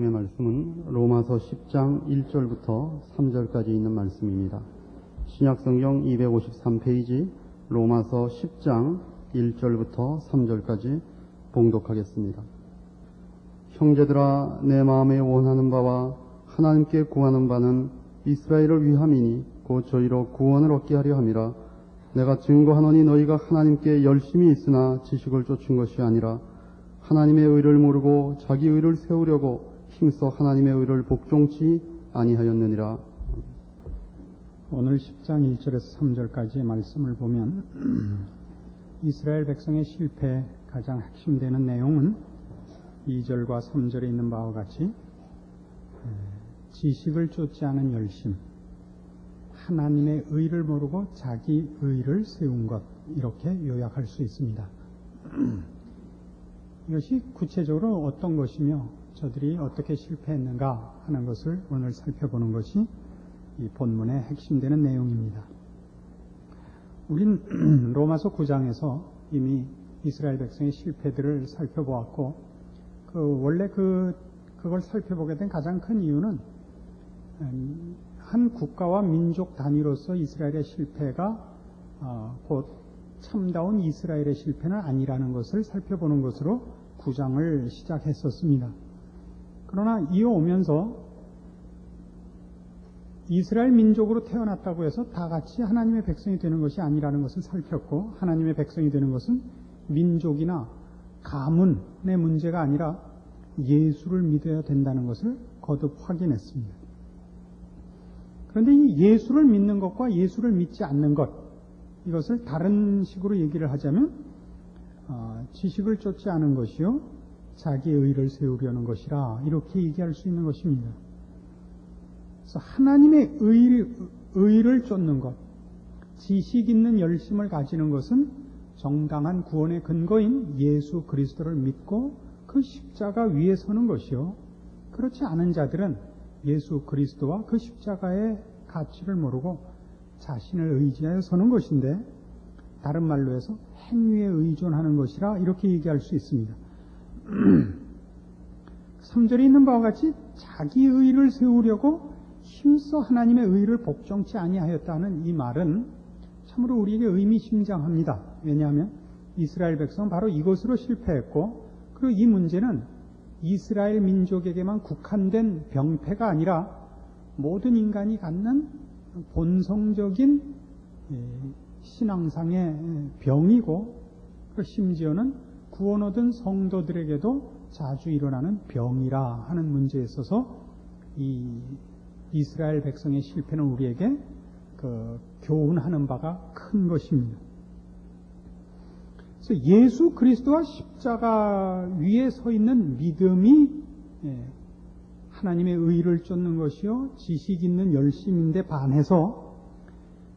하나님의 말씀은 로마서 10장 1절부터 3절까지 있는 말씀입니다. 신약성경 253페이지 로마서 10장 1절부터 3절까지 봉독하겠습니다. 형제들아, 내 마음에 원하는 바와 하나님께 구하는 바는 이스라엘을 위함이니 곧 저희로 구원을 얻게 하려 함이라. 내가 증거하노니 너희가 하나님께 열심히 있으나 지식을 쫓은 것이 아니라 하나님의 의를 모르고 자기 의를 세우려고 힘써 하나님의 의를 복종치 아니하였느니라. 오늘 10장 1절에서 3절까지의 말씀을 보면 이스라엘 백성의 실패의 가장 핵심되는 내용은 2절과 3절에 있는 바와 같이 지식을 쫓지 않은 열심, 하나님의 의를 모르고 자기 의를 세운 것, 이렇게 요약할 수 있습니다. 이것이 구체적으로 어떤 것이며 저들이 어떻게 실패했는가 하는 것을 오늘 살펴보는 것이 이 본문의 핵심되는 내용입니다. 우린 로마서 9장에서 이미 이스라엘 백성의 실패들을 살펴보았고, 원래 그걸 살펴보게 된 가장 큰 이유는 한 국가와 민족 단위로서 이스라엘의 실패가 곧 참다운 이스라엘의 실패는 아니라는 것을 살펴보는 것으로 9장을 시작했었습니다. 그러나 이어오면서 이스라엘 민족으로 태어났다고 해서 다 같이 하나님의 백성이 되는 것이 아니라는 것을 살폈고, 하나님의 백성이 되는 것은 민족이나 가문의 문제가 아니라 예수를 믿어야 된다는 것을 거듭 확인했습니다. 그런데 이 예수를 믿는 것과 예수를 믿지 않는 것, 이것을 다른 식으로 얘기를 하자면 지식을 쫓지 않은 것이요 자기의 의를 세우려는 것이라, 이렇게 얘기할 수 있는 것입니다. 그래서 하나님의 의를 쫓는 것, 지식 있는 열심을 가지는 것은 정당한 구원의 근거인 예수 그리스도를 믿고 그 십자가 위에 서는 것이요, 그렇지 않은 자들은 예수 그리스도와 그 십자가의 가치를 모르고 자신을 의지하여 서는 것인데, 다른 말로 해서 행위에 의존하는 것이라, 이렇게 얘기할 수 있습니다. 3절에 있는 바와 같이 자기 의를 세우려고 힘써 하나님의 의를 복종치 아니하였다는 이 말은 참으로 우리에게 의미심장합니다. 왜냐하면 이스라엘 백성은 바로 이것으로 실패했고, 그리고 이 문제는 이스라엘 민족에게만 국한된 병폐가 아니라 모든 인간이 갖는 본성적인 신앙상의 병이고, 심지어는 구원 얻은 성도들에게도 자주 일어나는 병이라 하는 문제에 있어서 이 이스라엘 백성의 실패는 우리에게 교훈하는 바가 큰 것입니다. 그래서 예수 그리스도와 십자가 위에 서 있는 믿음이 하나님의 의를 쫓는 것이요 지식 있는 열심인데 반해서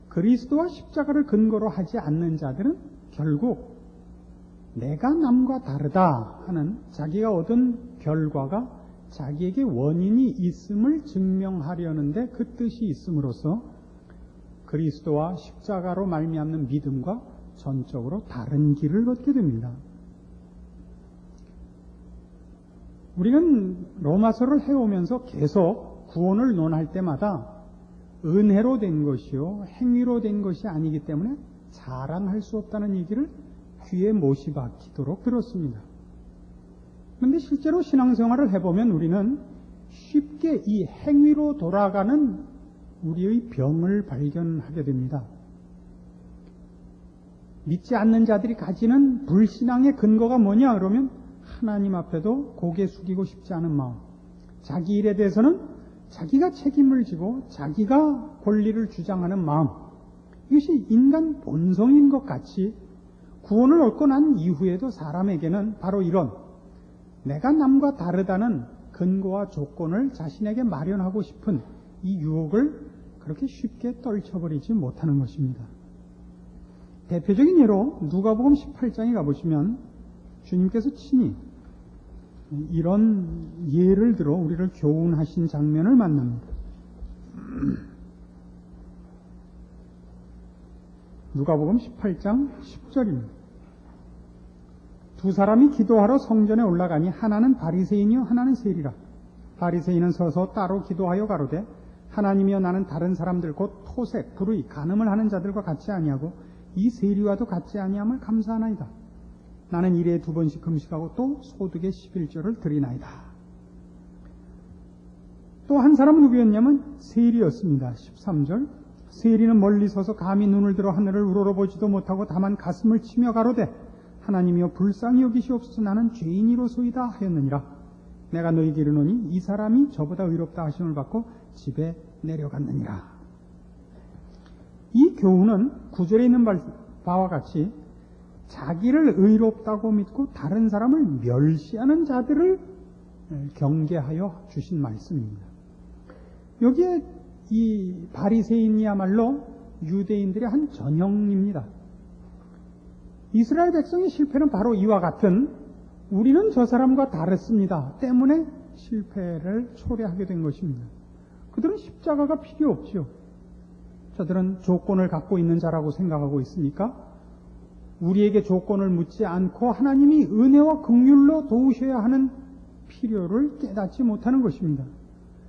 그리스도와 십자가를 근거로 하지 않는 자들은 결국 내가 남과 다르다 하는 자기가 얻은 결과가 자기에게 원인이 있음을 증명하려는데 그 뜻이 있음으로써 그리스도와 십자가로 말미암는 믿음과 전적으로 다른 길을 걷게 됩니다. 우리는 로마서를 해오면서 계속 구원을 논할 때마다 은혜로 된 것이요 행위로 된 것이 아니기 때문에 자랑할 수 없다는 얘기를 귀에 못이 박히도록 들었습니다. 그런데 실제로 신앙생활을 해보면 우리는 쉽게 이 행위로 돌아가는 우리의 병을 발견하게 됩니다. 믿지 않는 자들이 가지는 불신앙의 근거가 뭐냐 그러면 하나님 앞에도 고개 숙이고 싶지 않은 마음, 자기 일에 대해서는 자기가 책임을 지고 자기가 권리를 주장하는 마음, 이것이 인간 본성인 것 같이 구원을 얻고 난 이후에도 사람에게는 바로 이런 내가 남과 다르다는 근거와 조건을 자신에게 마련하고 싶은 이 유혹을 그렇게 쉽게 떨쳐버리지 못하는 것입니다. 대표적인 예로 누가복음 18장에 가보시면 주님께서 친히 이런 예를 들어 우리를 교훈하신 장면을 만납니다. 누가복음 18장 10절입니다. 두 사람이 기도하러 성전에 올라가니 하나는 바리새인이요 하나는 세리라. 바리새인은 서서 따로 기도하여 가로되 하나님이여 나는 다른 사람들 곧 토색, 불의, 간음을 하는 자들과 같이 아니하고 이 세리와도 같이 아니함을 감사하나이다. 나는 일에 2번씩 금식하고 또 소득의 11조를 드리나이다. 또 한 사람은 누구였냐면 세리였습니다. 13절 세리는 멀리 서서 감히 눈을 들어 하늘을 우러러보지도 못하고 다만 가슴을 치며 가로되 하나님이여 불쌍히 여기시옵소서 나는 죄인이로소이다 하였느니라. 내가 너희에게 이르노니 이 사람이 저보다 의롭다 하심을 받고 집에 내려갔느니라. 이 교훈은 9절에 있는 바와 같이 자기를 의롭다고 믿고 다른 사람을 멸시하는 자들을 경계하여 주신 말씀입니다. 여기에 이 바리새인이야말로 유대인들의 한 전형입니다. 이스라엘 백성의 실패는 바로 이와 같은 우리는 저 사람과 다릅니다 때문에 실패를 초래하게 된 것입니다. 그들은 십자가가 필요 없지요. 저들은 조건을 갖고 있는 자라고 생각하고 있으니까 우리에게 조건을 묻지 않고 하나님이 은혜와 긍휼로 도우셔야 하는 필요를 깨닫지 못하는 것입니다.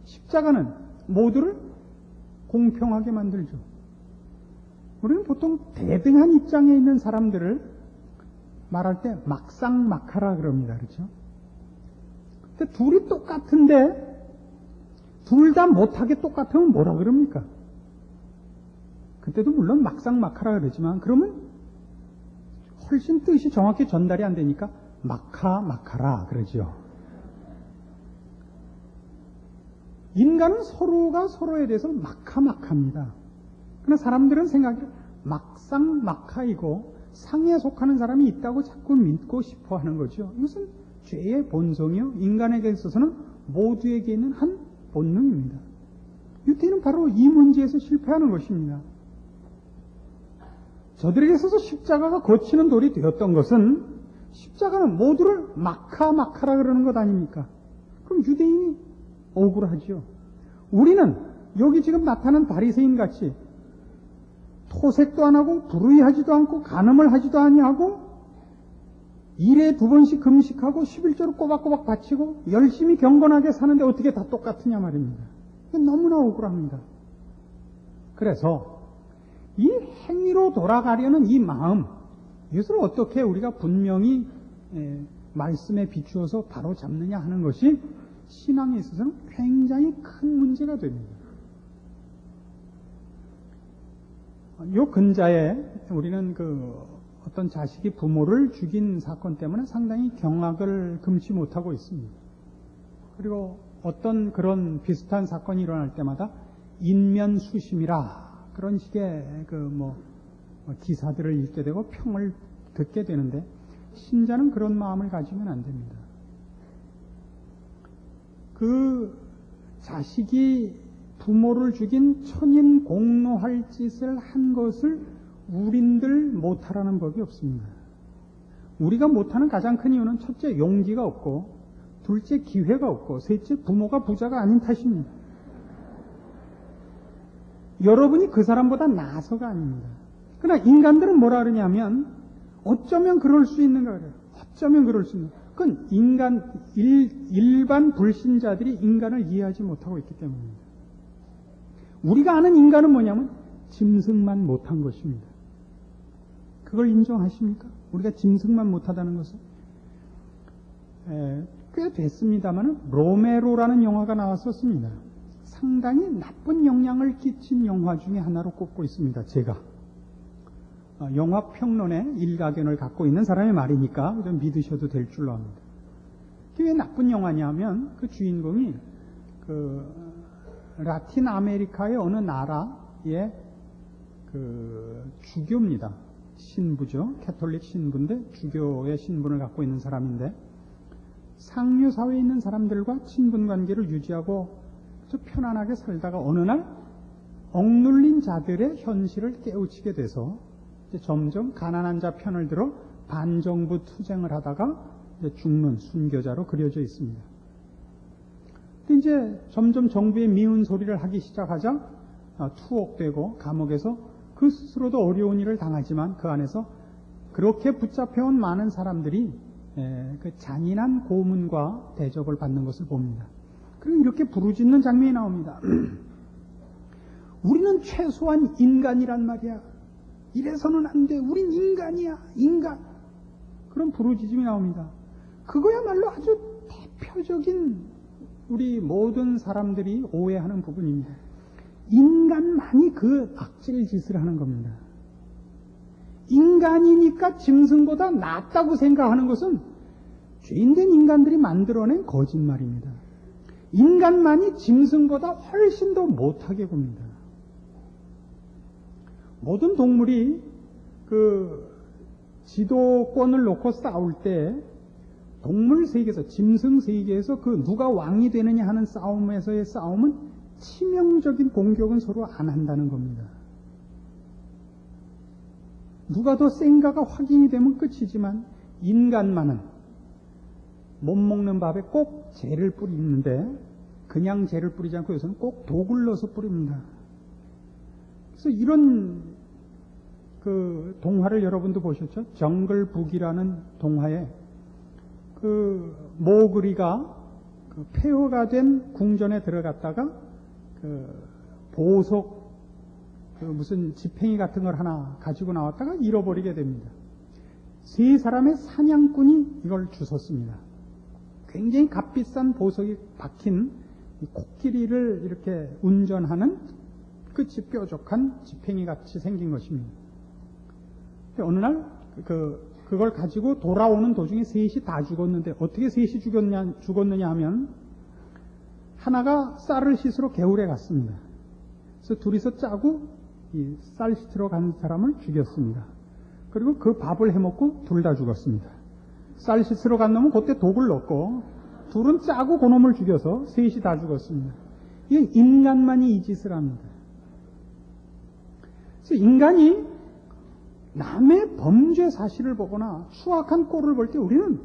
십자가는 모두를 공평하게 만들죠. 우리는 보통 대등한 입장에 있는 사람들을 말할 때 막상막하라 그럽니다. 그렇죠? 근데 둘이 똑같은데 둘 다 못하게 똑같으면 뭐라 그럽니까? 그때도 물론 막상막하라 그러지만 그러면 훨씬 뜻이 정확히 전달이 안 되니까 막하라 그러죠. 인간은 서로가 서로에 대해서 막합니다. 그러나 사람들은 생각이 막상막하이고 상에 속하는 사람이 있다고 자꾸 믿고 싶어 하는 거죠. 이것은 죄의 본성이요. 인간에게 있어서는 모두에게 있는 한 본능입니다. 유태인은 바로 이 문제에서 실패하는 것입니다. 저들에게 있어서 십자가가 거치는 돌이 되었던 것은 십자가는 모두를 막하라 그러는 것 아닙니까? 그럼 유대인이 억울하죠. 우리는 여기 지금 나타난 바리새인 같이 토색도 안 하고 불의하지도 않고 간음을 하지도 아니하고 일에 2번씩 금식하고 11조를 꼬박꼬박 바치고 열심히 경건하게 사는데 어떻게 다 똑같으냐 말입니다. 너무나 억울합니다. 그래서 이 행위로 돌아가려는 이 마음, 이것을 어떻게 우리가 분명히 말씀에 비추어서 바로 잡느냐 하는 것이 신앙에 있어서는 굉장히 큰 문제가 됩니다. 요 근자에 우리는 어떤 자식이 부모를 죽인 사건 때문에 상당히 경악을 금치 못하고 있습니다. 그리고 어떤 그런 비슷한 사건이 일어날 때마다 인면수심이라 그런 식의 기사들을 읽게 되고 평을 듣게 되는데 신자는 그런 마음을 가지면 안 됩니다. 그 자식이 부모를 죽인 천인 공노할 짓을 한 것을 우린들 못하라는 법이 없습니다. 우리가 못하는 가장 큰 이유는 첫째 용기가 없고 둘째 기회가 없고 셋째 부모가 부자가 아닌 탓입니다. 여러분이 그 사람보다 나아서가 아닙니다. 그러나 인간들은 뭐라 그러냐면 어쩌면 그럴 수 있는가 그래요. 어쩌면 그럴 수 있는. 그건 일반 불신자들이 인간을 이해하지 못하고 있기 때문입니다. 우리가 아는 인간은 뭐냐면 짐승만 못한 것입니다. 그걸 인정하십니까? 우리가 짐승만 못하다는 것은 꽤 됐습니다만 로메로라는 영화가 나왔었습니다. 상당히 나쁜 영향을 끼친 영화 중에 하나로 꼽고 있습니다. 제가 영화 평론에 일가견을 갖고 있는 사람의 말이니까 좀 믿으셔도 될 줄로 압니다. 그게 왜 나쁜 영화냐면 그 주인공이 라틴 아메리카의 어느 나라의 주교입니다. 신부죠. 캐톨릭 신부인데 주교의 신분을 갖고 있는 사람인데 상류 사회에 있는 사람들과 친분 관계를 유지하고 아주 편안하게 살다가 어느 날 억눌린 자들의 현실을 깨우치게 돼서 이제 점점 가난한 자 편을 들어 반정부 투쟁을 하다가 이제 죽는 순교자로 그려져 있습니다. 근데 이제 점점 정부의 미운 소리를 하기 시작하자 투옥되고 감옥에서 그 스스로도 어려운 일을 당하지만 그 안에서 그렇게 붙잡혀온 많은 사람들이 그 잔인한 고문과 대접을 받는 것을 봅니다. 그리고 이렇게 부르짖는 장면이 나옵니다. 우리는 최소한 인간이란 말이야. 이래서는 안 돼. 우린 인간이야. 인간. 그런 부르짖음이 나옵니다. 그거야말로 아주 대표적인 우리 모든 사람들이 오해하는 부분입니다. 인간만이 그 악질 짓을 하는 겁니다. 인간이니까 짐승보다 낫다고 생각하는 것은 죄인된 인간들이 만들어낸 거짓말입니다. 인간만이 짐승보다 훨씬 더 못하게 봅니다. 모든 동물이 그 지도권을 놓고 싸울 때 동물 세계에서, 짐승 세계에서 그 누가 왕이 되느냐 하는 싸움에서의 싸움은 치명적인 공격은 서로 안 한다는 겁니다. 누가 더 센가가 확인이 되면 끝이지만 인간만은 못 먹는 밥에 꼭 재를 뿌리는데 그냥 재를 뿌리지 않고 여기서는 꼭 독을 넣어서 뿌립니다. 그래서 이런 그 동화를 여러분도 보셨죠? 정글북이라는 동화에 그 모그리가 그 폐허가 된 궁전에 들어갔다가 그 보석 그 무슨 지팽이 같은 걸 하나 가지고 나왔다가 잃어버리게 됩니다. 세 사람의 사냥꾼이 이걸 주웠습니다. 굉장히 값비싼 보석이 박힌 코끼리를 이렇게 운전하는 끝이 뾰족한 지팽이 같이 생긴 것입니다. 어느 날 그걸 가지고 돌아오는 도중에 셋이 다 죽었는데 어떻게 셋이 죽었느냐 하면 하나가 쌀을 씻으러 개울에 갔습니다. 그래서 둘이서 짜고 이 쌀 씻으러 간 사람을 죽였습니다. 그리고 그 밥을 해먹고 둘 다 죽었습니다. 쌀 씻으러 간 놈은 그때 독을 넣고 둘은 짜고 그놈을 죽여서 셋이 다 죽었습니다. 이게 인간만이 이 짓을 합니다. 그래서 인간이 남의 범죄 사실을 보거나 추악한 꼴을 볼 때 우리는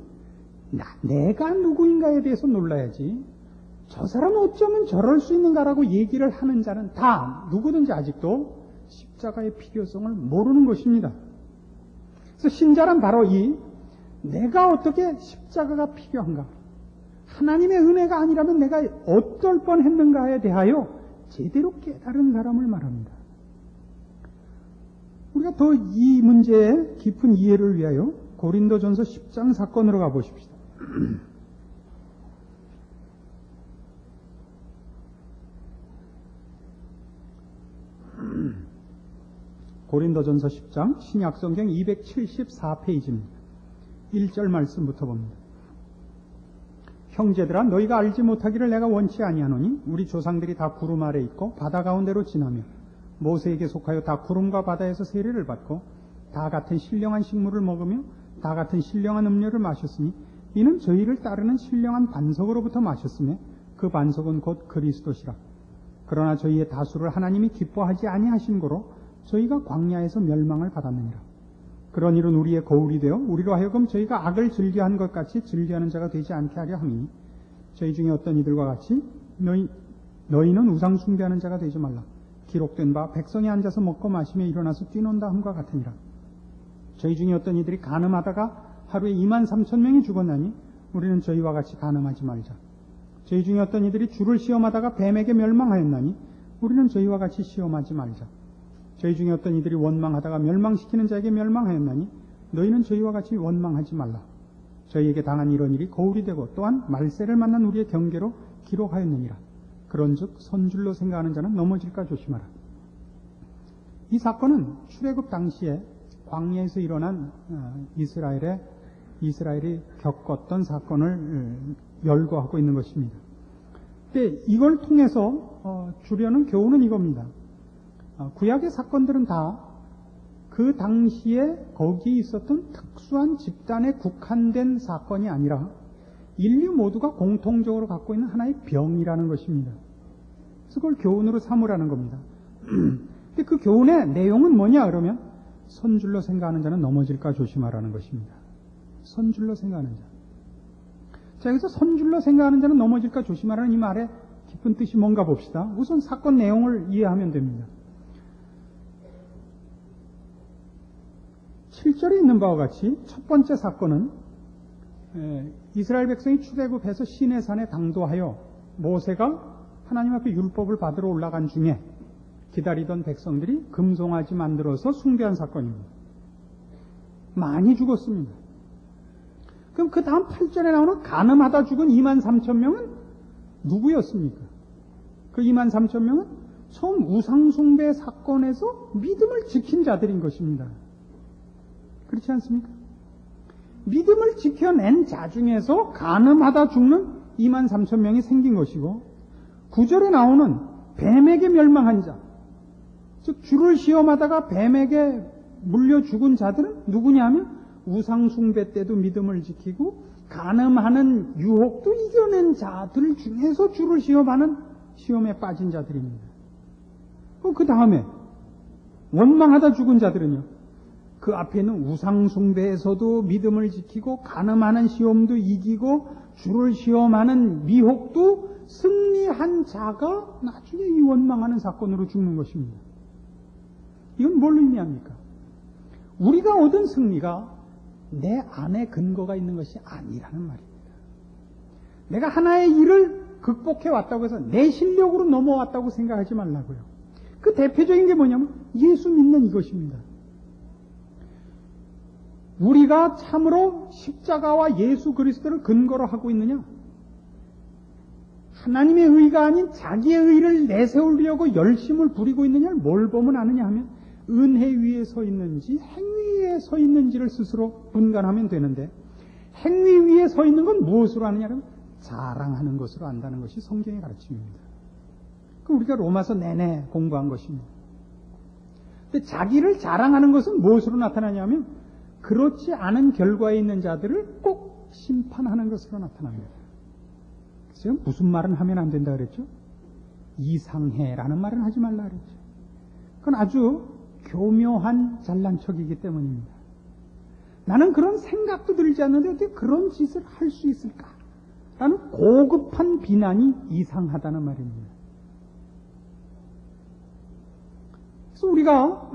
내가 누구인가에 대해서 놀라야지 저 사람은 어쩌면 저럴 수 있는가라고 얘기를 하는 자는 다 누구든지 아직도 십자가의 필요성을 모르는 것입니다. 그래서 신자란 바로 이 내가 어떻게 십자가가 필요한가, 하나님의 은혜가 아니라면 내가 어떨 뻔했는가에 대하여 제대로 깨달은 사람을 말합니다. 우리가 더 이 문제의 깊은 이해를 위하여 고린도전서 10장 사건으로 가보십시다. 고린도전서 10장 신약성경 274페이지입니다. 1절 말씀부터 봅니다. 형제들아 너희가 알지 못하기를 내가 원치 아니하노니 우리 조상들이 다 구름 아래 있고 바다 가운데로 지나며 모세에게 속하여 다 구름과 바다에서 세례를 받고 다 같은 신령한 식물을 먹으며 다 같은 신령한 음료를 마셨으니 이는 저희를 따르는 신령한 반석으로부터 마셨으며 그 반석은 곧 그리스도시라. 그러나 저희의 다수를 하나님이 기뻐하지 아니하신 고로 저희가 광야에서 멸망을 받았느니라. 그런 일은 우리의 거울이 되어 우리로 하여금 저희가 악을 즐겨한 것 같이 즐겨하는 자가 되지 않게 하려 함이니 저희 중에 어떤 이들과 같이 너희는 우상 숭배하는 자가 되지 말라. 기록된 바 백성이 앉아서 먹고 마시며 일어나서 뛰논다 함과 같으니라. 저희 중에 어떤 이들이 간음하다가 하루에 23,000명이 죽었나니 우리는 저희와 같이 간음하지 말자. 저희 중에 어떤 이들이 주를 시험하다가 뱀에게 멸망하였나니 우리는 저희와 같이 시험하지 말자. 저희 중에 어떤 이들이 원망하다가 멸망시키는 자에게 멸망하였나니 너희는 저희와 같이 원망하지 말라. 저희에게 당한 이런 일이 거울이 되고 또한 말세를 만난 우리의 경계로 기록하였느니라. 그런즉 선줄로 생각하는 자는 넘어질까 조심하라. 이 사건은 출애굽 당시에 광야에서 일어난 이스라엘이 겪었던 사건을 열거하고 있는 것입니다. 근데 이걸 통해서 주려는 교훈은 이겁니다. 구약의 사건들은 다 그 당시에 거기 있었던 특수한 집단에 국한된 사건이 아니라 인류 모두가 공통적으로 갖고 있는 하나의 병이라는 것입니다. 그래서 그걸 교훈으로 삼으라는 겁니다. 근데 그 교훈의 내용은 뭐냐 그러면 선줄로 생각하는 자는 넘어질까 조심하라는 것입니다. 선줄로 생각하는 자. 자, 여기서 선줄로 생각하는 자는 넘어질까 조심하라는 이 말의 깊은 뜻이 뭔가 봅시다. 우선 사건 내용을 이해하면 됩니다. 7절에 있는 바와 같이 첫 번째 사건은 이스라엘 백성이 출애굽해서 시내산에 당도하여 모세가 하나님 앞에 율법을 받으러 올라간 중에 기다리던 백성들이 금송아지 만들어서 숭배한 사건입니다. 많이 죽었습니다. 그럼 그 다음 8절에 나오는 간음하다 죽은 23,000명은 누구였습니까? 그 23,000명은 처음 우상숭배 사건에서 믿음을 지킨 자들인 것입니다. 그렇지 않습니까? 믿음을 지켜낸 자 중에서 간음하다 죽는 23,000명이 생긴 것이고, 9절에 나오는 뱀에게 멸망한 자, 즉 주를 시험하다가 뱀에게 물려 죽은 자들은 누구냐 하면 우상숭배 때도 믿음을 지키고 간음하는 유혹도 이겨낸 자들 중에서 주를 시험하는 시험에 빠진 자들입니다. 그 다음에 원망하다 죽은 자들은요, 그 앞에는 우상숭배에서도 믿음을 지키고 간음하는 시험도 이기고 주를 시험하는 미혹도 승리한 자가 나중에 이 원망하는 사건으로 죽는 것입니다. 이건 뭘 의미합니까? 우리가 얻은 승리가 내 안에 근거가 있는 것이 아니라는 말입니다. 내가 하나의 일을 극복해 왔다고 해서 내 실력으로 넘어왔다고 생각하지 말라고요. 그 대표적인 게 뭐냐면 예수 믿는 이것입니다. 우리가 참으로 십자가와 예수 그리스도를 근거로 하고 있느냐? 하나님의 의가 아닌 자기의 의를 내세우려고 열심을 부리고 있느냐를 뭘 보면 아느냐 하면 은혜 위에 서 있는지 행위 위에 서 있는지를 스스로 분간하면 되는데, 행위 위에 서 있는 건 무엇으로 아느냐면 자랑하는 것으로 안다는 것이 성경의 가르침입니다. 그 우리가 로마서 내내 공부한 것입니다. 근데 자기를 자랑하는 것은 무엇으로 나타나냐면 그렇지 않은 결과에 있는 자들을 꼭 심판하는 것으로 나타납니다. 그래서 무슨 말은 하면 안 된다 그랬죠? 이상해라는 말은 하지 말라 그랬죠. 그건 아주 교묘한 잘난 척이기 때문입니다. 나는 그런 생각도 들지 않는데 어떻게 그런 짓을 할 수 있을까? 라는 고급한 비난이 이상하다는 말입니다. 그래서 우리가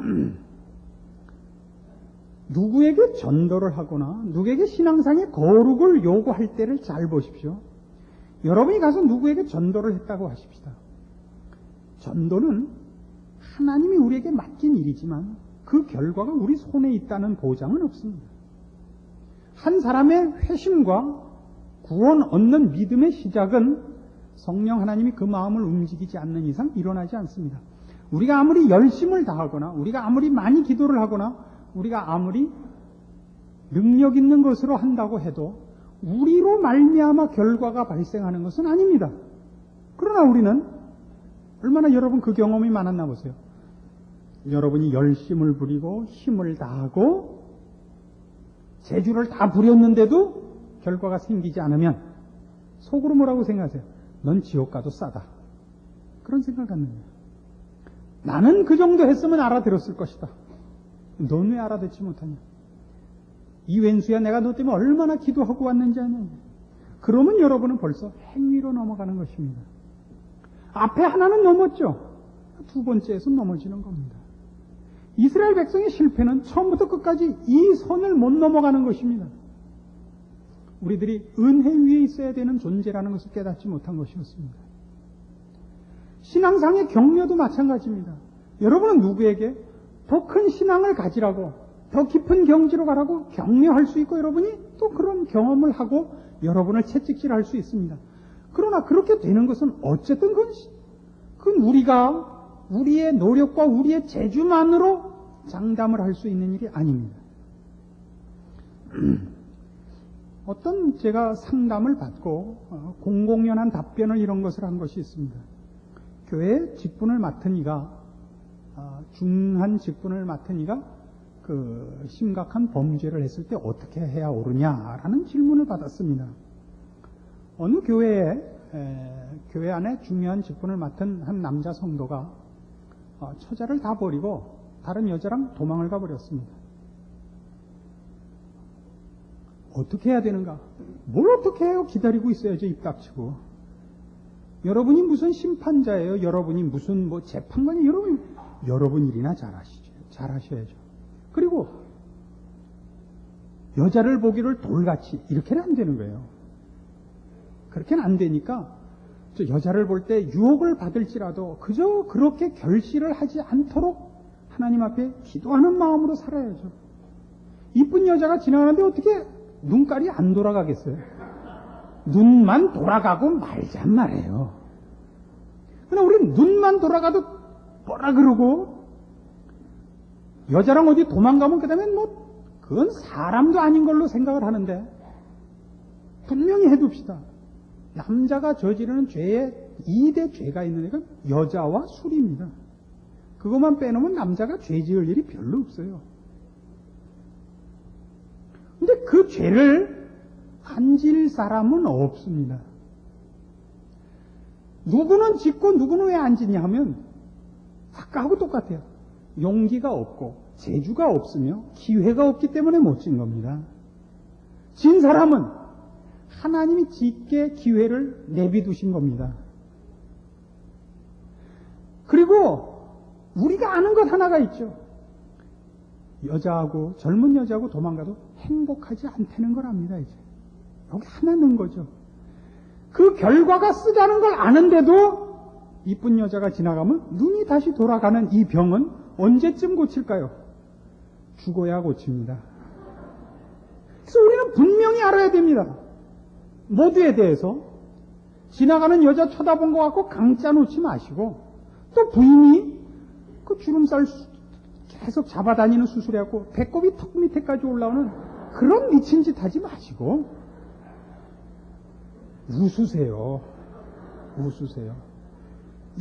누구에게 전도를 하거나 누구에게 신앙상의 거룩을 요구할 때를 잘 보십시오. 여러분이 가서 누구에게 전도를 했다고 하십시다. 전도는 하나님이 우리에게 맡긴 일이지만 그 결과가 우리 손에 있다는 보장은 없습니다. 한 사람의 회심과 구원 얻는 믿음의 시작은 성령 하나님이 그 마음을 움직이지 않는 이상 일어나지 않습니다. 우리가 아무리 열심을 다하거나 우리가 아무리 많이 기도를 하거나 우리가 아무리 능력 있는 것으로 한다고 해도 우리로 말미암아 결과가 발생하는 것은 아닙니다. 그러나 우리는 얼마나 여러분 그 경험이 많았나 보세요. 여러분이 열심을 부리고 힘을 다하고 재주를 다 부렸는데도 결과가 생기지 않으면 속으로 뭐라고 생각하세요? 넌 지옥 가도 싸다. 그런 생각을 갖는 거예요. 나는 그 정도 했으면 알아들었을 것이다. 넌 왜 알아듣지 못하냐? 이 왼수야, 내가 너 때문에 얼마나 기도하고 왔는지 아냐? 그러면 여러분은 벌써 행위로 넘어가는 것입니다. 앞에 하나는 넘었죠. 두 번째에서 넘어지는 겁니다. 이스라엘 백성의 실패는 처음부터 끝까지 이 선을 못 넘어가는 것입니다. 우리들이 은혜 위에 있어야 되는 존재라는 것을 깨닫지 못한 것이었습니다. 신앙상의 격려도 마찬가지입니다. 여러분은 누구에게 더 큰 신앙을 가지라고, 더 깊은 경지로 가라고 격려할 수 있고, 여러분이 또 그런 경험을 하고 여러분을 채찍질할 수 있습니다. 그러나 그렇게 되는 것은 어쨌든 그건 우리가 우리의 노력과 우리의 재주만으로 장담을 할 수 있는 일이 아닙니다. 어떤 제가 상담을 받고 공공연한 답변을 이런 것을 한 것이 있습니다. 교회 직분을 맡은 이가, 중한 직분을 맡은 이가 그 심각한 범죄를 했을 때 어떻게 해야 옳으냐라는 질문을 받았습니다. 어느 교회 안에 중요한 직분을 맡은 한 남자 성도가 처자를 다 버리고 다른 여자랑 도망을 가버렸습니다. 어떻게 해야 되는가? 뭘 어떻게 해요? 기다리고 있어야죠. 입 닥치고. 여러분이 무슨 심판자예요? 여러분이 무슨 재판관이에요? 여러분 일이나 잘하셔야죠. 그리고 여자를 보기를 돌같이 이렇게는 안 되는 거예요. 그렇게는 안 되니까 여자를 볼 때 유혹을 받을지라도 그저 그렇게 결실을 하지 않도록 하나님 앞에 기도하는 마음으로 살아야죠. 이쁜 여자가 지나가는데 어떻게 눈깔이 안 돌아가겠어요? 눈만 돌아가고 말잔 말이에요. 그러나 우리는 눈만 돌아가도 뭐라 그러고, 여자랑 어디 도망가면 그 다음에 그건 사람도 아닌 걸로 생각을 하는데, 분명히 해둡시다. 남자가 저지르는 죄에 2대 죄가 있는 애가 여자와 술입니다. 그것만 빼놓으면 남자가 죄 지을 일이 별로 없어요. 근데 그 죄를 안 지을 사람은 없습니다. 누구는 짓고 누구는 왜 안 짓냐 하면 아까하고 똑같아요. 용기가 없고 재주가 없으며 기회가 없기 때문에 못 진 겁니다. 진 사람은 하나님이 짓게 기회를 내비두신 겁니다. 그리고 우리가 아는 것 하나가 있죠. 여자하고 젊은 여자하고 도망가도 행복하지 않다는 걸 압니다. 이제 여기 하나 넣은 거죠. 그 결과가 쓰다는 걸 아는데도 이쁜 여자가 지나가면 눈이 다시 돌아가는 이 병은 언제쯤 고칠까요? 죽어야 고칩니다. 그래서 우리는 분명히 알아야 됩니다. 모두에 대해서 지나가는 여자 쳐다본 것 같고 강짜 놓지 마시고, 또 부인이 그 주름살 계속 잡아다니는 수술해갖고 배꼽이 턱 밑에까지 올라오는 그런 미친 짓 하지 마시고 웃으세요. 웃으세요.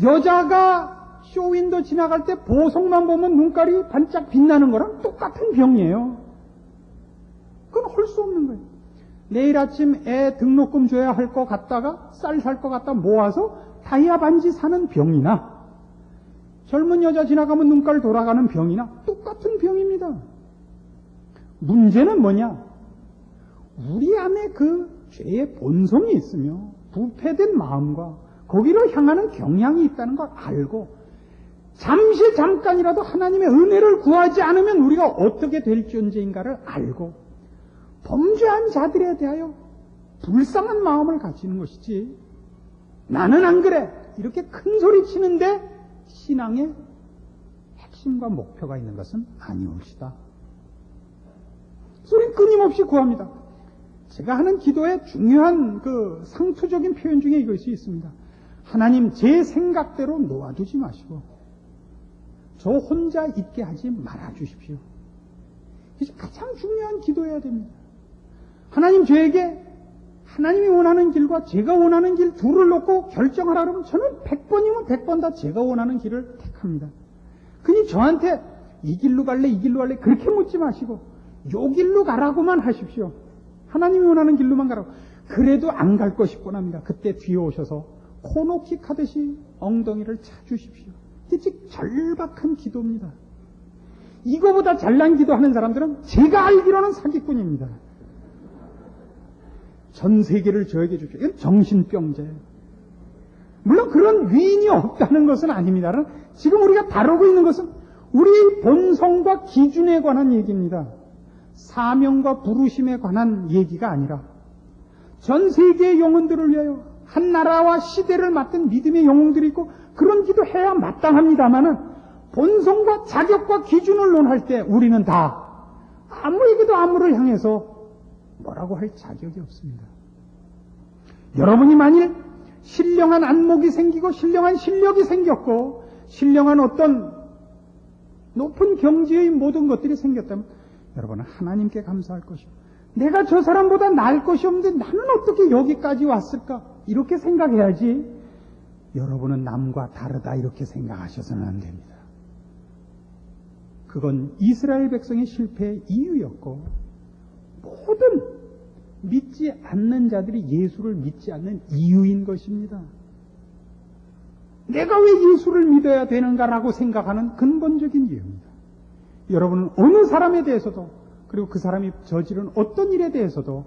여자가 쇼윈도 지나갈 때 보석만 보면 눈깔이 반짝 빛나는 거랑 똑같은 병이에요. 그건 할 수 없는 거예요. 내일 아침 애 등록금 줘야 할 것 같다가 쌀 살 것 같다 모아서 다이아 반지 사는 병이나, 젊은 여자 지나가면 눈깔 돌아가는 병이나 똑같은 병입니다. 문제는 뭐냐? 우리 안에 그 죄의 본성이 있으며 부패된 마음과 거기로 향하는 경향이 있다는 걸 알고 잠깐이라도 하나님의 은혜를 구하지 않으면 우리가 어떻게 될지언제인가를 알고 범죄한 자들에 대하여 불쌍한 마음을 가지는 것이지, 나는 안 그래 이렇게 큰 소리 치는데 신앙의 핵심과 목표가 있는 것은 아니옵시다. 그래서 우리는 끊임없이 구합니다. 제가 하는 기도의 중요한 그 상투적인 표현 중에 이것이 있습니다. 하나님, 제 생각대로 놓아두지 마시고 저 혼자 있게 하지 말아주십시오. 이게 가장 중요한 기도여야 됩니다. 하나님, 저에게 하나님이 원하는 길과 제가 원하는 길 둘을 놓고 결정하라 그러면 저는 100번이면 100번 다 제가 원하는 길을 택합니다. 그니 저한테 이 길로 갈래 이 길로 갈래 그렇게 묻지 마시고 요 길로 가라고만 하십시오. 하나님이 원하는 길로만 가라고. 그래도 안 갈 거 싶곤 합니다. 그때 뒤에 오셔서 코너킥 하듯이 엉덩이를 차주십시오. 이게 즉 절박한 기도입니다. 이거보다 잘난 기도하는 사람들은 제가 알기로는 사기꾼입니다. 전 세계를 저에게 주십시오. 이건 정신병자예요. 물론 그런 위인이 없다는 것은 아닙니다. 지금 우리가 다루고 있는 것은 우리 본성과 기준에 관한 얘기입니다. 사명과 부르심에 관한 얘기가 아니라 전 세계의 영혼들을 위하여 한 나라와 시대를 맡은 믿음의 영웅들이 있고 그런 기도해야 마땅합니다마는 본성과 자격과 기준을 논할 때 우리는 다 아무에게도 아무를 향해서 뭐라고 할 자격이 없습니다. 여러분이 만일 신령한 안목이 생기고 신령한 실력이 생겼고 신령한 어떤 높은 경지의 모든 것들이 생겼다면 여러분은 하나님께 감사할 것이고, 내가 저 사람보다 나을 것이 없는데 나는 어떻게 여기까지 왔을까? 이렇게 생각해야지 여러분은 남과 다르다 이렇게 생각하셔서는 안 됩니다. 그건 이스라엘 백성의 실패의 이유였고 모든 믿지 않는 자들이 예수를 믿지 않는 이유인 것입니다. 내가 왜 예수를 믿어야 되는가라고 생각하는 근본적인 이유입니다. 여러분은 어느 사람에 대해서도 그리고 그 사람이 저지른 어떤 일에 대해서도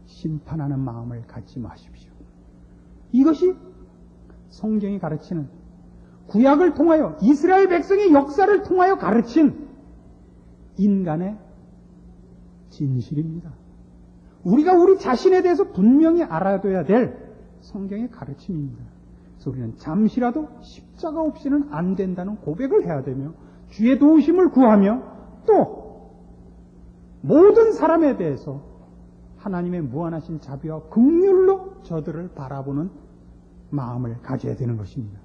심판하는 마음을 갖지 마십시오. 이것이 성경이 가르치는, 구약을 통하여 이스라엘 백성의 역사를 통하여 가르친 인간의 진실입니다. 우리가 우리 자신에 대해서 분명히 알아둬야 될 성경의 가르침입니다. 그래서 우리는 잠시라도 십자가 없이는 안 된다는 고백을 해야 되며 주의 도우심을 구하며 또 모든 사람에 대해서 하나님의 무한하신 자비와 긍휼로 저들을 바라보는 마음을 가져야 되는 것입니다.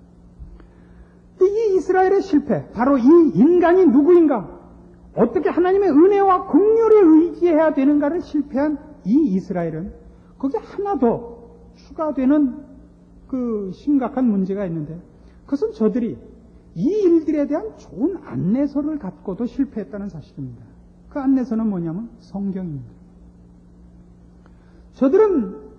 이 이스라엘의 실패, 바로 이 인간이 누구인가, 어떻게 하나님의 은혜와 긍휼에 의지해야 되는가를 실패한 이 이스라엘은 거기에 하나 더 추가되는 그 심각한 문제가 있는데, 그것은 저들이 이 일들에 대한 좋은 안내서를 갖고도 실패했다는 사실입니다. 그 안내서는 뭐냐면 성경입니다. 저들은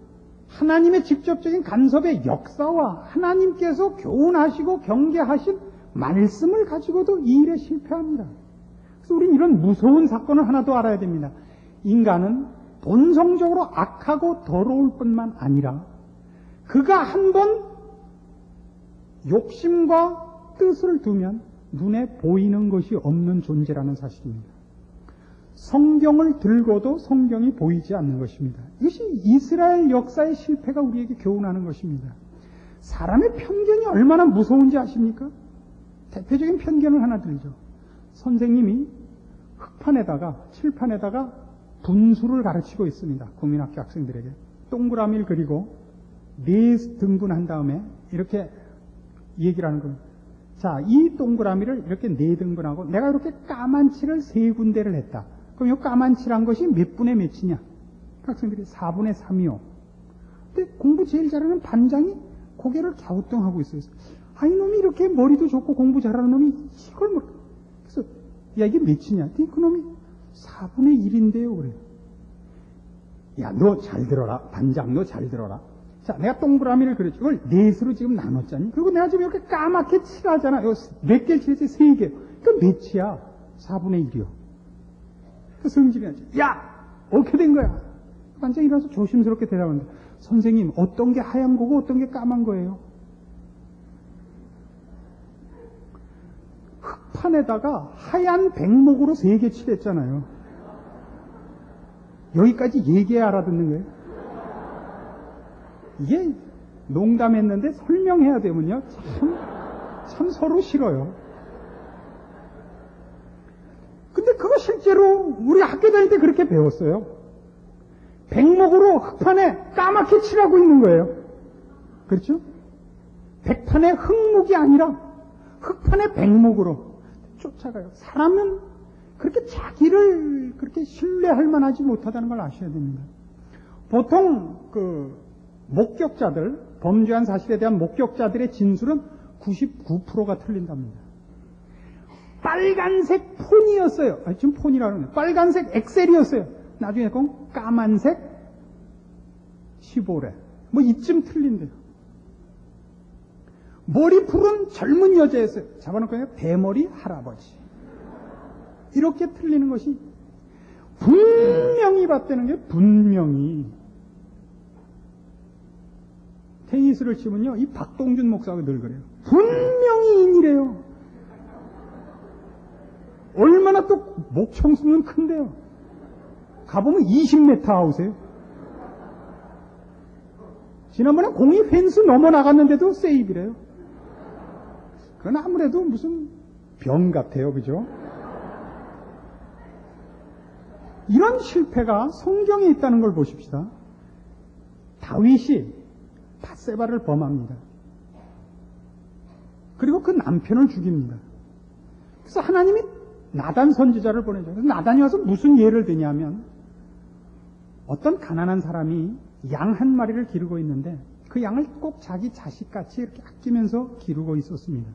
하나님의 직접적인 간섭의 역사와 하나님께서 교훈하시고 경계하신 말씀을 가지고도 이 일에 실패합니다. 그래서 우리는 이런 무서운 사건을 하나 더 알아야 됩니다. 인간은 본성적으로 악하고 더러울 뿐만 아니라 그가 한번 욕심과 뜻을 두면 눈에 보이는 것이 없는 존재라는 사실입니다. 성경을 들고도 성경이 보이지 않는 것입니다. 이것이 이스라엘 역사의 실패가 우리에게 교훈하는 것입니다. 사람의 편견이 얼마나 무서운지 아십니까? 대표적인 편견을 하나 들죠. 선생님이 칠판에다가 분수를 가르치고 있습니다. 국민학교 학생들에게. 동그라미를 그리고 4등분한 다음에 이렇게 얘기를 하는 겁니다. 자, 이 동그라미를 이렇게 4등분하고 내가 이렇게 까만 칠을 3군데를 했다. 그럼 이 까만 칠한 것이 몇 분의 몇이냐? 학생들이 4분의 3이요. 근데 공부 제일 잘하는 반장이 고개를 갸우뚱하고 있어요. 아, 이놈이 이렇게 머리도 좋고 공부 잘하는 놈이 이걸 뭐. 그래서, 야, 이게 몇이냐? 그 놈이 4분의 1인데요. 그래요. 야, 너 잘 들어라. 반장, 너 잘 들어라. 자, 내가 동그라미를 그렸지. 이걸 4수로 지금 나눴잖니? 그리고 내가 지금 이렇게 까맣게 칠하잖아. 이거 몇 개를 칠했지? 3개. 그 몇이야? 4분의 1이요. 그 성질이 나지. 야! 어떻게 된 거야? 반장이 일어나서 조심스럽게 대답하는데, 선생님, 어떤 게 하얀 거고 어떤 게 까만 거예요? 흑판에다가 하얀 백목으로 3개 칠했잖아요. 여기까지 얘기해 알아듣는 거예요? 이게 농담했는데 설명해야 되면요, 참 서로 싫어요. 근데 그거 실제로 우리 학교 다닐 때 그렇게 배웠어요. 백목으로 흑판에 까맣게 칠하고 있는 거예요. 그렇죠? 백판에 흑목이 아니라 흑판에 백목으로 쫓아가요. 사람은 그렇게 자기를 그렇게 신뢰할 만하지 못하다는 걸 아셔야 됩니다. 보통 목격자들, 범죄한 사실에 대한 목격자들의 진술은 99%가 틀린답니다. 빨간색 폰이었어요. 지금 폰이라고 하는데 빨간색 엑셀이었어요. 나중에 꼭 까만색 15래. 뭐 이쯤 틀린대요. 머리 푸른 젊은 여자였어요. 잡아놓고 대머리 할아버지. 이렇게 틀리는 것이 분명히 봤다는 게 분명히. 테니스를 치면요, 이 박동준 목사가 늘 그래요. 분명히 인이래요. 얼마나 또 목청수는 큰데요. 가보면 20m 아웃이에요. 지난번에 공이 펜스 넘어 나갔는데도 세이브래요. 그건 아무래도 무슨 병 같아요, 그죠? 이런 실패가 성경에 있다는 걸 보십시다. 다윗이 밧세바를 범합니다. 그리고 그 남편을 죽입니다. 그래서 하나님이 나단 선지자를 보내죠. 그래서 나단이 와서 무슨 예를 드냐면, 어떤 가난한 사람이 양 한 마리를 기르고 있는데 그 양을 꼭 자기 자식같이 이렇게 아끼면서 기르고 있었습니다.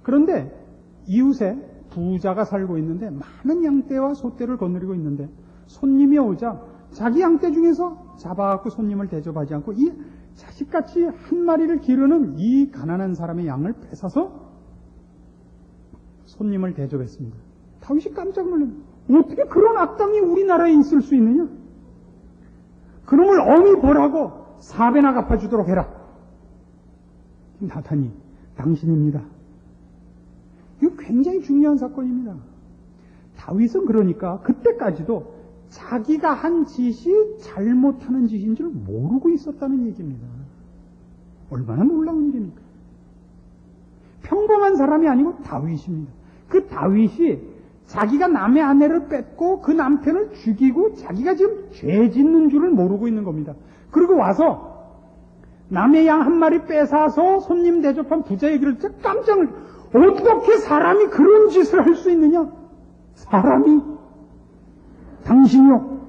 그런데 이웃에 부자가 살고 있는데 많은 양떼와 소떼를 거느리고 있는데 손님이 오자 자기 양떼 중에서 잡아갖고 손님을 대접하지 않고 이 자식같이 한 마리를 기르는 이 가난한 사람의 양을 뺏어서 손님을 대접했습니다. 다윗이 깜짝 놀랍니다. 어떻게 그런 악당이 우리나라에 있을 수 있느냐? 그놈을 엄히 벌하고 4배나 갚아주도록 해라. 나단이 당신입니다. 이거 굉장히 중요한 사건입니다. 다윗은 그러니까 그때까지도 자기가 한 짓이 잘못하는 짓인 줄 모르고 있었다는 얘기입니다. 얼마나 놀라운 일입니까? 평범한 사람이 아니고 다윗입니다. 그 다윗이 자기가 남의 아내를 뺏고 그 남편을 죽이고 자기가 지금 죄 짓는 줄을 모르고 있는 겁니다. 그리고 와서 남의 양 한 마리 뺏어서 손님 대접한 부자 얘기를 듣자 깜짝 놀랐어요. 어떻게 사람이 그런 짓을 할 수 있느냐? 사람이? 당신이요?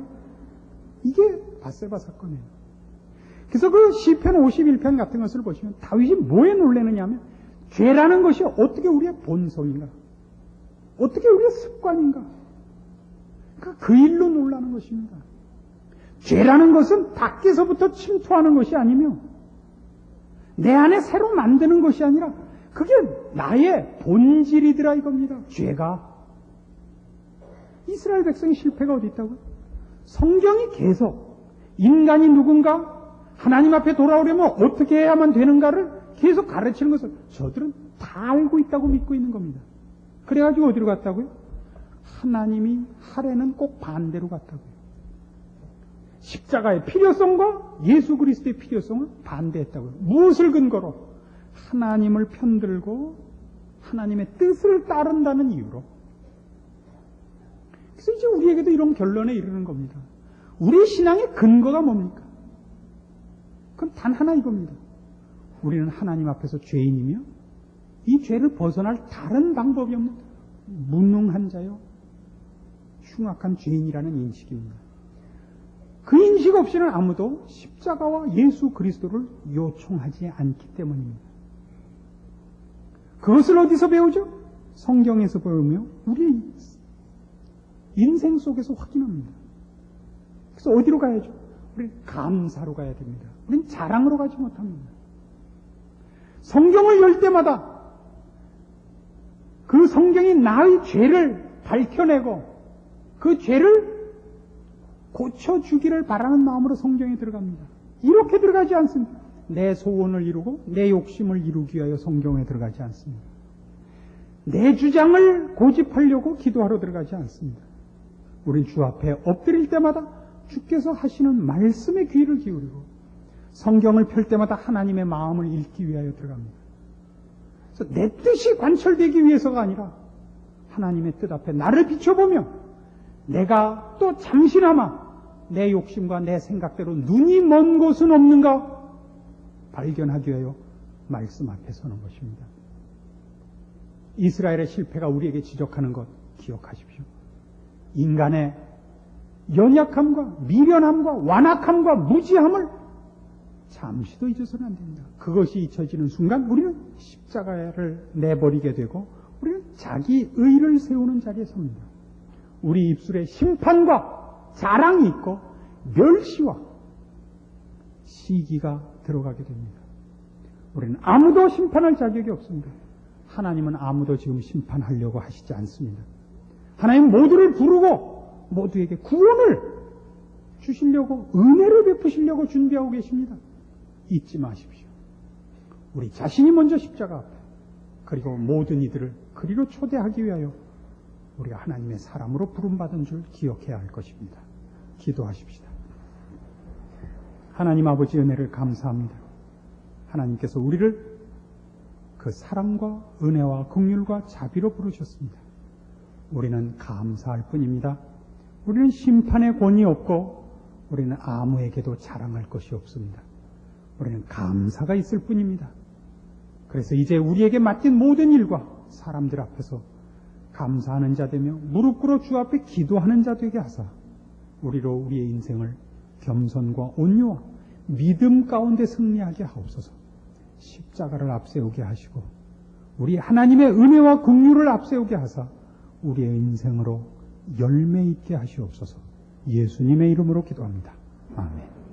이게 밧세바 사건이에요. 그래서 그 시편 51편 같은 것을 보시면 다윗이 뭐에 놀라느냐 하면 죄라는 것이 어떻게 우리의 본성인가? 어떻게 우리의 습관인가? 그 일로 놀라는 것입니다. 죄라는 것은 밖에서부터 침투하는 것이 아니며 내 안에 새로 만드는 것이 아니라 그게 나의 본질이더라 이겁니다. 죄가. 이스라엘 백성의 실패가 어디 있다고요? 성경이 계속 인간이 누군가 하나님 앞에 돌아오려면 어떻게 해야만 되는가를 계속 가르치는 것을 저들은 다 알고 있다고 믿고 있는 겁니다. 그래가지고 어디로 갔다고요? 하나님이 하래는 꼭 반대로 갔다고요. 십자가의 필요성과 예수 그리스도의 필요성을 반대했다고요. 무엇을 근거로? 하나님을 편들고 하나님의 뜻을 따른다는 이유로. 그래서 이제 우리에게도 이런 결론에 이르는 겁니다. 우리의 신앙의 근거가 뭡니까? 그건 단 하나 이겁니다. 우리는 하나님 앞에서 죄인이며 이 죄를 벗어날 다른 방법이 없는 무능한 자요 흉악한 죄인이라는 인식입니다. 그 인식 없이는 아무도 십자가와 예수 그리스도를 요청하지 않기 때문입니다. 그것을 어디서 배우죠? 성경에서 배우며 우리의 인생 속에서 확인합니다. 그래서 어디로 가야죠? 우리는 감사로 가야 됩니다. 우리는 자랑으로 가지 못합니다. 성경을 열 때마다 그 성경이 나의 죄를 밝혀내고 그 죄를 고쳐주기를 바라는 마음으로 성경에 들어갑니다. 이렇게 들어가지 않습니다. 내 소원을 이루고 내 욕심을 이루기 위하여 성경에 들어가지 않습니다. 내 주장을 고집하려고 기도하러 들어가지 않습니다. 우린 주 앞에 엎드릴 때마다 주께서 하시는 말씀에 귀를 기울이고 성경을 펼 때마다 하나님의 마음을 읽기 위하여 들어갑니다. 그래서 내 뜻이 관철되기 위해서가 아니라 하나님의 뜻 앞에 나를 비춰보며 내가 또 잠시나마 내 욕심과 내 생각대로 눈이 먼 곳은 없는가 발견하기 위하여 말씀 앞에 서는 것입니다. 이스라엘의 실패가 우리에게 지적하는 것 기억하십시오. 인간의 연약함과 미련함과 완악함과 무지함을 잠시도 잊어서는 안 됩니다. 그것이 잊혀지는 순간 우리는 십자가를 내버리게 되고 우리는 자기 의를 세우는 자리에 섭니다. 우리 입술에 심판과 자랑이 있고 멸시와 시기가 들어가게 됩니다. 우리는 아무도 심판할 자격이 없습니다. 하나님은 아무도 지금 심판하려고 하시지 않습니다. 하나님 모두를 부르고 모두에게 구원을 주시려고 은혜를 베푸시려고 준비하고 계십니다. 잊지 마십시오. 우리 자신이 먼저 십자가 앞에 그리고 모든 이들을 그리로 초대하기 위하여 우리가 하나님의 사람으로 부름받은 줄 기억해야 할 것입니다. 기도하십시다. 하나님 아버지 은혜를 감사합니다. 하나님께서 우리를 그 사랑과 은혜와 긍휼과 자비로 부르셨습니다. 우리는 감사할 뿐입니다. 우리는 심판의 권위 없고 우리는 아무에게도 자랑할 것이 없습니다. 우리는 감사가 있을 뿐입니다. 그래서 이제 우리에게 맡긴 모든 일과 사람들 앞에서 감사하는 자 되며 무릎 꿇어 주 앞에 기도하는 자 되게 하사 우리로 우리의 인생을 겸손과 온유와 믿음 가운데 승리하게 하옵소서. 십자가를 앞세우게 하시고 우리 하나님의 은혜와 긍휼을 앞세우게 하사 우리의 인생으로 열매 있게 하시옵소서. 예수님의 이름으로 기도합니다. 아멘.